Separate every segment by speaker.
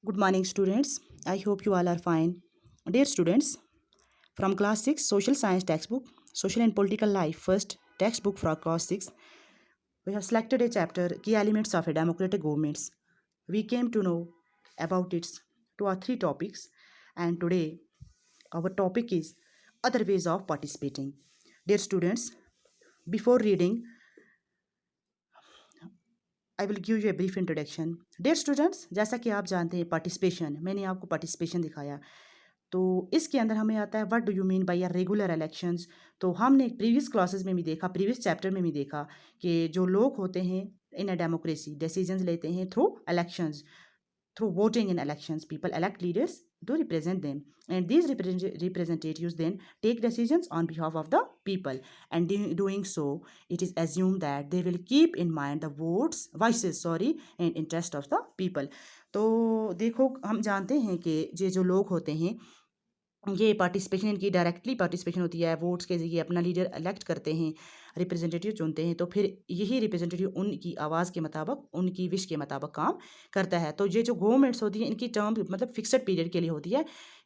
Speaker 1: Good morning, students. I hope you all are fine. Dear students, from class 6 social science textbook, Social and Political Life, first textbook for class 6, we have selected a chapter, Key Elements of a Democratic Governments. We came to know about its two or three topics, and today our topic is other ways of participating. Dear students, before reading, I will give you a brief introduction. Dear students, जैसा कि आप जानते हैं participation, मैंने आपको participation दिखाया. तो इसके अंदर हमें आता है what do you mean by a regular elections. तो हमने प्रीवियस क्लासेस में भी देखा, प्रीवियस चैप्टर में भी देखा कि जो लोग होते हैं इन अ डेमोक्रेसी डिसीजंस लेते हैं through elections. Through voting in elections, people elect leaders to represent them, and these representatives then take decisions on behalf of the people. And in doing so, it is assumed that they will keep in mind the voices and interest of the people. तो देखो, हम जानते हैं कि ये जो लोग होते हैं, ये पार्टिसिपेशन इनकी डायरेक्टली पार्टिसिपेशन होती है. वोट्स के ज़रिए अपना लीडर इलेक्ट करते हैं, रिप्रेजेंटेटिव चुनते हैं, तो फिर यही रिप्रेजेंटेटिव उनकी आवाज़ के मुताबिक, उनकी विश के मुताबिक काम करता है. तो ये जो गवर्नमेंट्स होती हैं इनकी टर्म मतलब फिक्सड पीरियड के लिए होती है.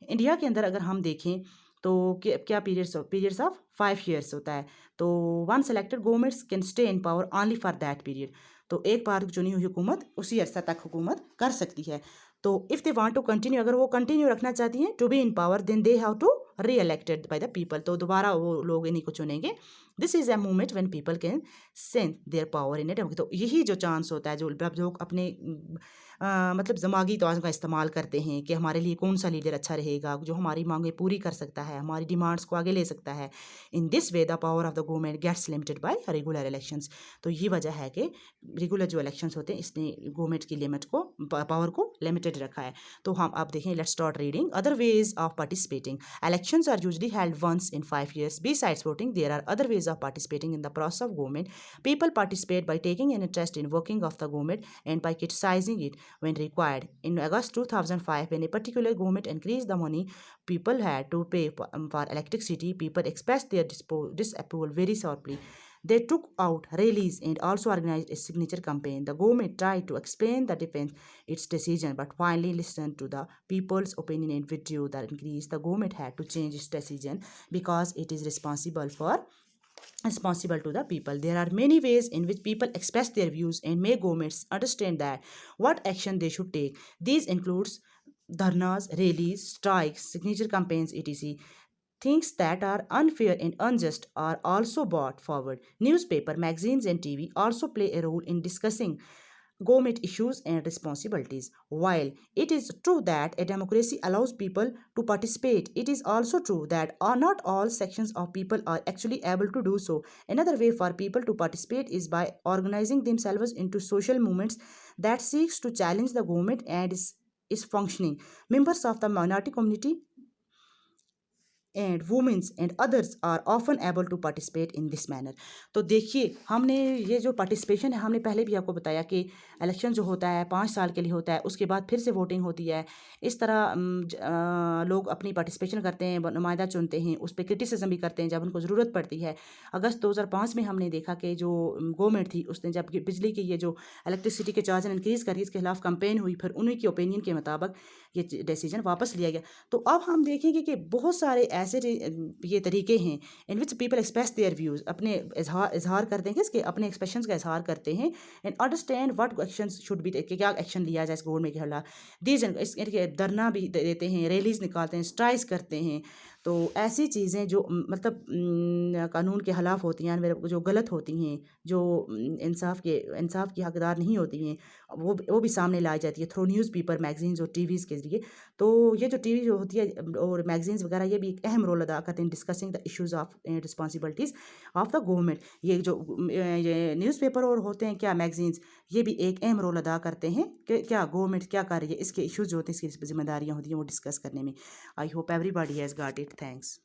Speaker 1: इंडिया के अंदर अगर हम देखें तो क्या पीरियड्स ऑफ 5 ईयर्स होता है. तो one selected governments can stay in power only for that period. तो एक बार चुनी हुई हुकूमत उसी अरसा तक हुकूमत कर सकती है. तो if they want to continue, अगर वो कंटिन्यू रखना चाहती हैं to be in power, then they have to reelected by the people. तो दोबारा वो लोग इन्हीं को चुनेंगे. This is a movement when people can send their power in a democracy. तो यही जो चांस होता है, जो लोग अपने मतलब दिमागी तौर का इस्तेमाल करते हैं कि हमारे लिए कौन सा लीडर अच्छा रहेगा, जो हमारी मांगें पूरी कर सकता है, हमारी डिमांड्स को आगे ले सकता है. In this way the power of the government gets limited by regular elections. तो यही वजह है कि रेगुलर जो इलेक्शंस होते हैं इसने गवर्नमेंट की लिमिट को, पावर को लिमिटेड रखा है. तो हम आप देखें, let's start reading. Other ways of participating. Elections are usually held once in 5 years. Besides voting, there are other ways of participating in the process of government. People participate by taking an interest in working of the government and by criticizing it when required. In August 2005, when a particular government increased the money people had to pay for electricity, people expressed their disapproval very sharply. They took out rallies and also organized a signature campaign. The government tried to explain the defense its decision, but finally listened to the people's opinion and withdrew the increase. The government had to change its decision because it is responsible to the people. There are many ways in which people express their views and make governments understand that what action they should take. These includes dharnas, rallies, strikes, signature campaigns, etc. Things that are unfair and unjust are also brought forward. Newspaper, magazines, and TV also play a role in discussing government issues and responsibilities. While it is true that a democracy allows people to participate, it is also true that not all sections of people are actually able to do so. Another way for people to participate is by organizing themselves into social movements that seeks to challenge the government and is functioning. Members of the minority community and womens and others are often able to participate in this manner. तो देखिए, हमने ये जो participation है, हमने पहले भी आपको बताया कि इलेक्शन जो होता है 5 साल के लिए होता है, उसके बाद फिर से वोटिंग होती है. इस तरह लोग अपनी पार्टिसिपेशन करते हैं, नुमाइंदा चुनते हैं, उस पर क्रिटिसिज्म भी करते हैं जब उनको ज़रूरत पड़ती है. अगस्त 2005 में हमने देखा कि जो गवर्नमेंट थी उसने जब बिजली की ये जो इलेक्ट्रिसिटी के चार्ज इंक्रीज़ करी, इसके खिलाफ कंपेन हुई, फिर उन्हीं की ओपिनियन के मुताबिक ये डिसीजन वापस लिया गया. तो अब हम देखेंगे कि बहुत सारे ऐसे ये तरीके हैं in which people express their views, अपने इजहार करते हैं, किसके, अपने एक्सप्रेशन का इजहार करते हैं. And understand what action should be, क्या एक्शन लिया जाए इस गवर्नमेंट के खिलाफ. दीज इसके धरना भी देते हैं, रैलीज निकालते हैं, स्ट्राइक्स करते हैं. तो ऐसी चीज़ें जो मतलब कानून के खिलाफ होती हैं, जो गलत होती हैं, जो इंसाफ की हकदार नहीं होती हैं, वो भी सामने लाई जाती है थ्रू न्यूज़पेपर, मैगजीन्स और टीवीज़ के ज़रिए. तो ये जो टीवी जो होती है और मैगजीन्स वगैरह, ये भी एक अहम रोल अदा करते हैं discussing the issues of responsibilities of the government. ये जो ये न्यूज़पेपर और होते हैं क्या मैगजीन्स, ये भी एक अहम रोल अदा करते हैं कि क्या गवर्नमेंट क्या कर रही है, इसके इश्यूज़ जो होते हैं, इसकी जिम्मेदारियाँ होती हैं वो डिस्कस करने में. I hope everybody has got it. Thanks.